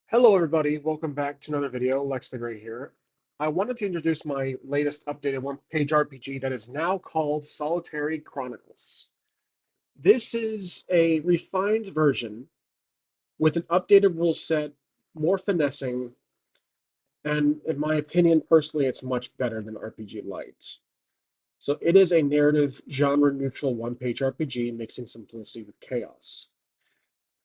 Hello, everybody. Welcome back to another video. Lex the Great here. I wanted to introduce my latest updated one-page RPG that is now called Solitary Chronicles. This is a refined version with an updated rule set, more finessing, and in my opinion, personally, it's much better than RPG Lite. So it is a narrative, genre-neutral one-page RPG mixing simplicity with chaos.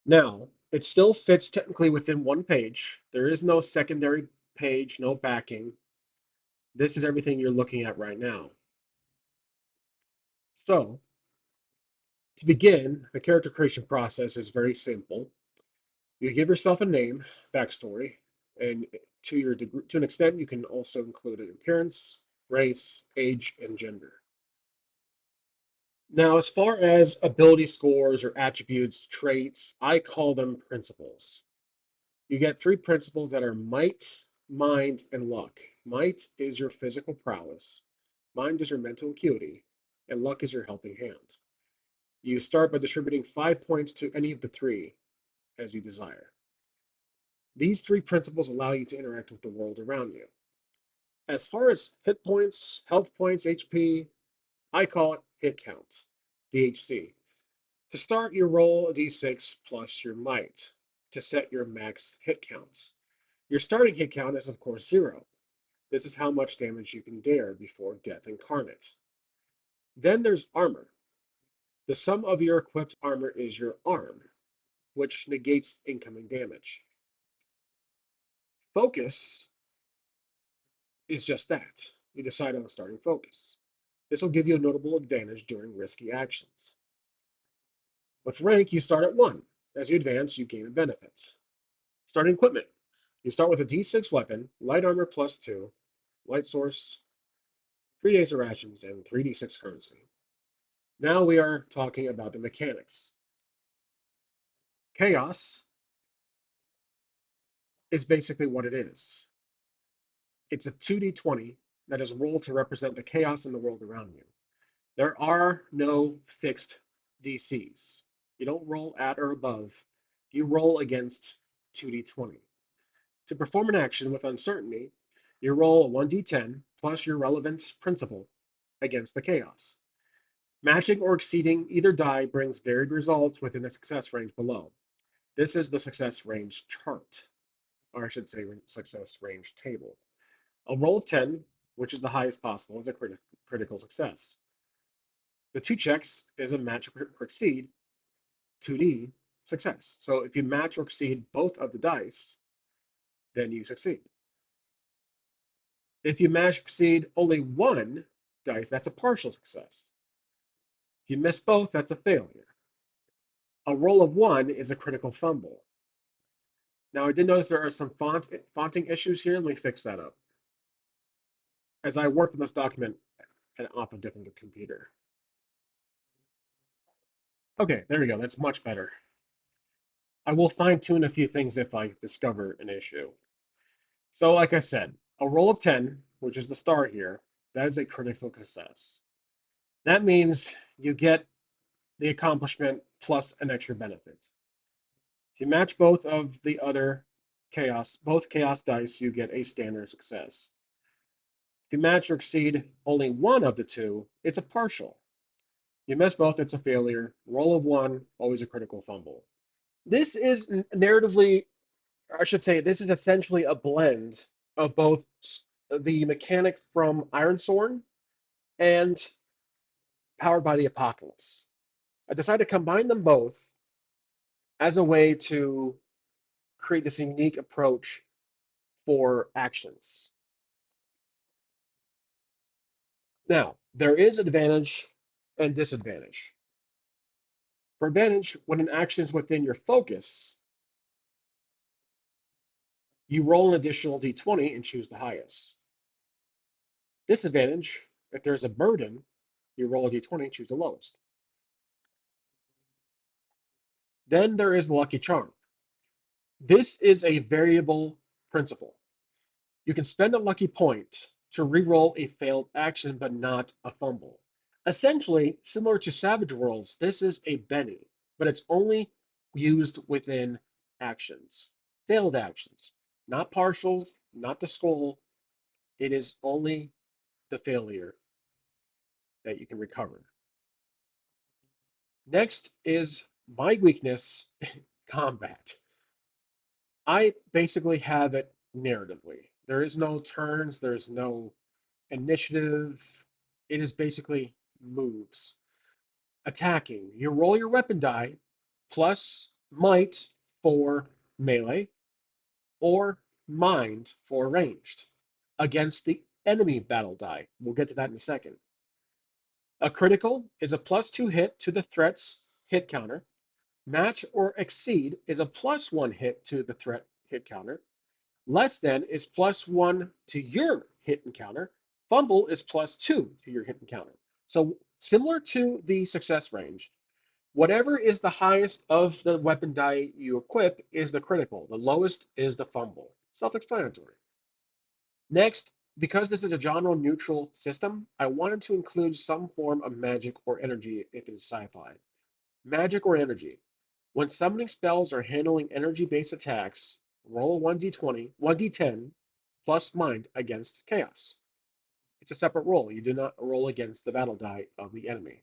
Now, it still fits technically within one page. There is no secondary page, no backing. This is everything you're looking at right now. So, to begin, the character creation process is very simple. You give yourself a name, backstory, and to an extent, you can also include an appearance, race, age, and gender. Now, as far as ability scores or attributes, traits, I call them principles. You get three principles that are might, mind, and luck. Might is your physical prowess, mind is your mental acuity, and luck is your helping hand. You start by distributing 5 points to any of the three as you desire. These three principles allow you to interact with the world around you. As far as hit points, health points, HP, I call it hit count, DHC. To start, you roll a d6 plus your might to set your max hit count. Your starting hit count is, of course, 0. This is how much damage you can dare before death incarnate. Then there's armor. The sum of your equipped armor is your arm, which negates incoming damage. Focus is just that. You decide on a starting focus. This will give you a notable advantage during risky actions. With rank, you start at 1. As you advance, you gain a benefit. Starting equipment. You start with a D6 weapon, light armor plus 2, light source, 3 days of rations, and 3d6 currency. Now we are talking about the mechanics. Chaos is basically what it is. It's a 2d20 that is rolled to represent the chaos in the world around you. There are no fixed DCs. You don't roll at or above. You roll against 2d20. To perform an action with uncertainty, you roll a 1d10 plus your relevant principle against the chaos. Matching or exceeding either die brings varied results within the success range below. This is the success range chart, or I should say success range table. A roll of 10, which is the highest possible, is a critical success. The two checks is a match or exceed, 2D, success. So if you match or exceed both of the dice, then you succeed. If you match or exceed only one dice, that's a partial success. If you miss both, that's a failure. A roll of 1 is a critical fumble. Now, I did notice there are some fonting issues here. Let me fix that up. As I work on this document off a different computer. Okay, there we go. That's much better. I will fine tune a few things if I discover an issue. So, like I said, a roll of 10, which is the star here, that is a critical success. That means you get the accomplishment plus an extra benefit. If you match both of the other both chaos dice, you get a standard success. If you match or exceed only one of the two, it's a partial. You miss both, it's a failure. Roll of 1, always a critical fumble. This is narratively, I should say, this is essentially a blend of both the mechanic from Ironsworn and Powered by the Apocalypse. I decided to combine them both as a way to create this unique approach for actions. Now, there is advantage and disadvantage. For advantage, when an action is within your focus, you roll an additional d20 and choose the highest. Disadvantage, if there's a burden, you roll a d20 and choose the lowest. Then there is the lucky charm. This is a variable principle. You can spend a lucky point to re-roll a failed action, but not a fumble. Essentially, similar to Savage Worlds, this is a Benny, but it's only used within actions. Failed actions, not partials, not the skull. It is only the failure that you can recover. Next is my weakness, combat. I basically have it narratively. There is no turns, there's no initiative. It is basically moves. Attacking. You roll your weapon die plus might for melee or mind for ranged against the enemy battle die. We'll get to that in a second. A critical is a +2 hit to the threat's hit counter. Match or exceed is a +1 hit to the threat hit counter. Less than is +1 to your hit encounter. Fumble is +2 to your hit encounter. So similar to the success range, whatever is the highest of the weapon die you equip is the critical. The lowest is the fumble. Self-explanatory. Next, because this is a genre neutral system, I wanted to include some form of magic or energy if it is sci-fi. Magic or energy. When summoning spells or handling energy-based attacks, roll a 1d20, 1d10 plus mind against chaos. It's a separate roll. You do not roll against the battle die of the enemy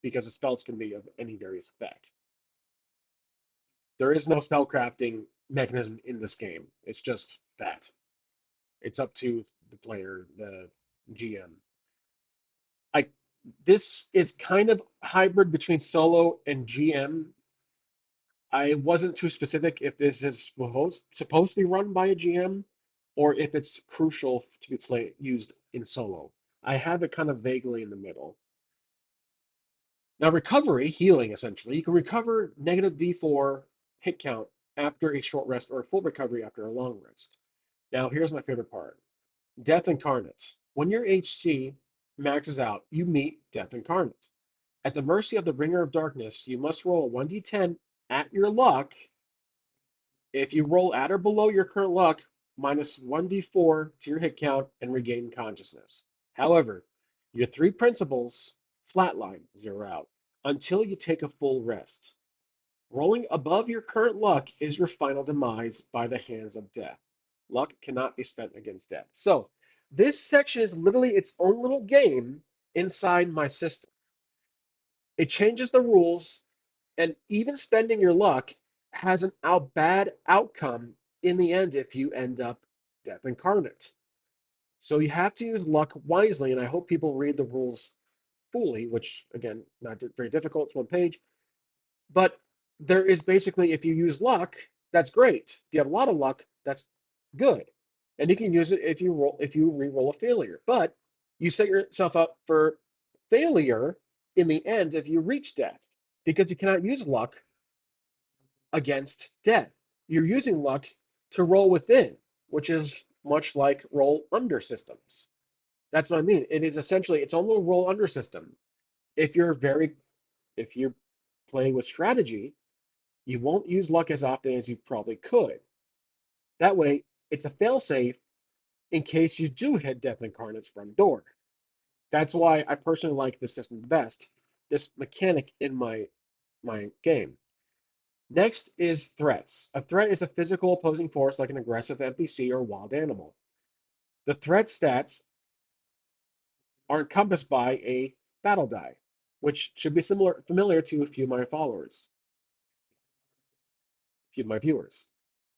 because the spells can be of any various effect. There is no spellcrafting mechanism in this game. It's just that. It's up to the player, the GM. I This is kind of hybrid between solo and GM. I wasn't too specific if this is supposed to be run by a GM or if it's crucial to be used in solo. I have it kind of vaguely in the middle. Now, recovery, healing essentially, you can recover negative D4 hit count after a short rest or a full recovery after a long rest. Now, here's my favorite part. Death Incarnate. When your HC maxes out, you meet Death Incarnate. At the mercy of the Bringer of Darkness, you must roll a 1d10 at your luck. If you roll at or below your current luck, minus 1d4 to your hit count and regain consciousness. However, your three principles flatline, zero out, until you take a full rest. Rolling above your current luck is your final demise by the hands of death. Luck cannot be spent against death. So, this section is literally its own little game inside my system. It changes the rules, and even spending your luck has an bad outcome in the end if you end up death incarnate. So you have to use luck wisely, and I hope people read the rules fully, which again, not very difficult. It's one page. But there is basically, if you use luck, that's great. If you have a lot of luck, that's good. And you can use it if you re-roll a failure. But you set yourself up for failure in the end if you reach death, because you cannot use luck against death. You're using luck to roll within, which is much like roll under systems. That's what I mean. It is essentially its own little roll under system. If you're very if you're playing with strategy, you won't use luck as often as you probably could. That way, it's a failsafe in case you do hit Death Incarnate's front door. That's why I personally like this system best, this mechanic in my game. Next is threats. A threat is a physical opposing force like an aggressive NPC or wild animal. The threat stats are encompassed by a battle die, which should be familiar to a few of my followers, a few of my viewers.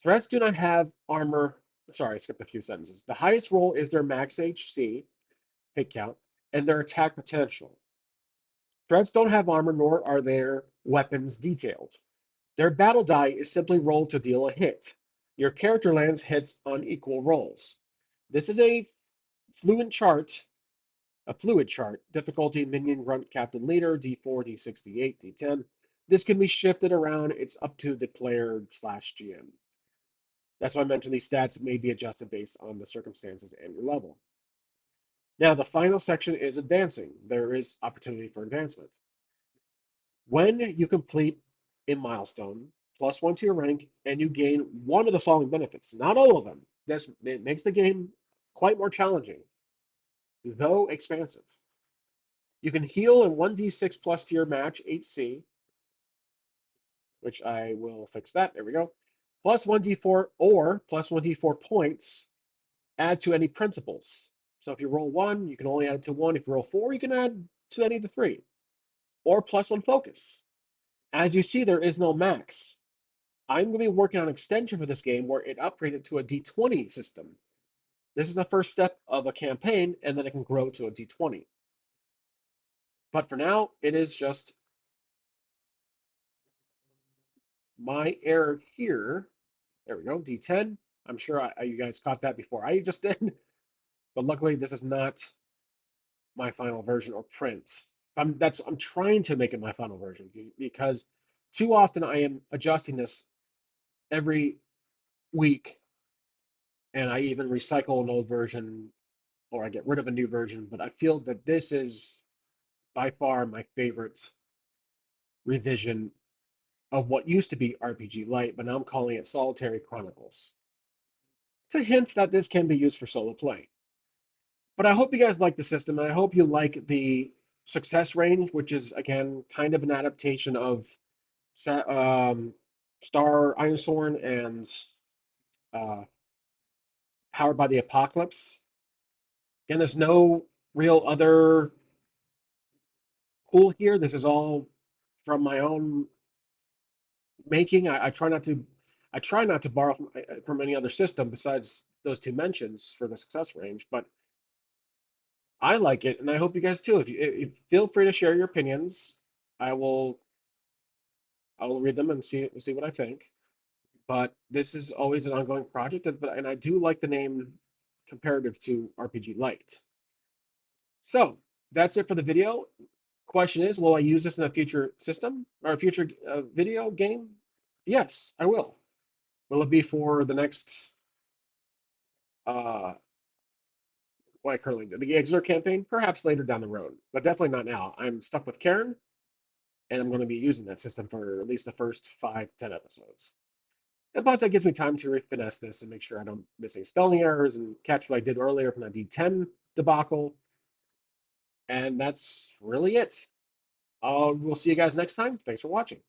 Threats do not have armor. Sorry, I skipped a few sentences. The highest roll is their max HC, hit count, and their attack potential. Threats don't have armor, nor are their weapons detailed. Their battle die is simply rolled to deal a hit. Your character lands hits on equal rolls. This is a fluid chart. Difficulty, minion, grunt, captain, leader, D4, D6, D8, D10. This can be shifted around. It's up to the player slash GM. That's why I mentioned these stats may be adjusted based on the circumstances and your level. Now, the final section is advancing. There is opportunity for advancement. When you complete a milestone, +1 to your rank, and you gain one of the following benefits, not all of them. It makes the game quite more challenging, though expansive. You can heal in 1d6 plus to your match HC, which I will fix that. There we go. plus 1d4 or plus 1d4 points add to any principles. So if you roll one, you can only add it to one. If you roll four, you can add to any of the three. Or plus one focus. As you see, there is no max. I'm going to be working on an extension for this game where it upgraded to a D20 system. This is the first step of a campaign, and then it can grow to a D20. But for now, it is just my error here. There we go, D10. I'm sure you guys caught that before I just did, but luckily this is not my final version or print. I'm trying to make it my final version because too often I am adjusting this every week, and I even recycle an old version or I get rid of a new version. But I feel that this is by far my favorite revision of what used to be RPG Lite, but now I'm calling it Solitary Chronicles to hint that this can be used for solo play. But I hope you guys like the system, and I hope you like the success range, which is again kind of an adaptation of Star Ironsorn and uh, Powered by the Apocalypse. Again, there's no real other pool here. This is all from my own making. I try not to borrow from any other system besides those two mentions for the success range. But I like it, and I hope you guys too. If feel free to share your opinions. I will I will read them and see what I think. But this is always an ongoing project, and I do like the name comparative to RPG Lite. So that's it for the video. Question is, will I use this in a future system or a future video game? Yes, I will. Will it be for the next what I currently do, the Exert campaign? Perhaps later down the road, but definitely not now. I'm stuck with Karen, and I'm going to be using that system for at least the first 5, 10 episodes. And plus, that gives me time to finesse this and make sure I don't miss any spelling errors and catch what I did earlier from that D10 debacle. And that's really it. We'll see you guys next time. Thanks for watching.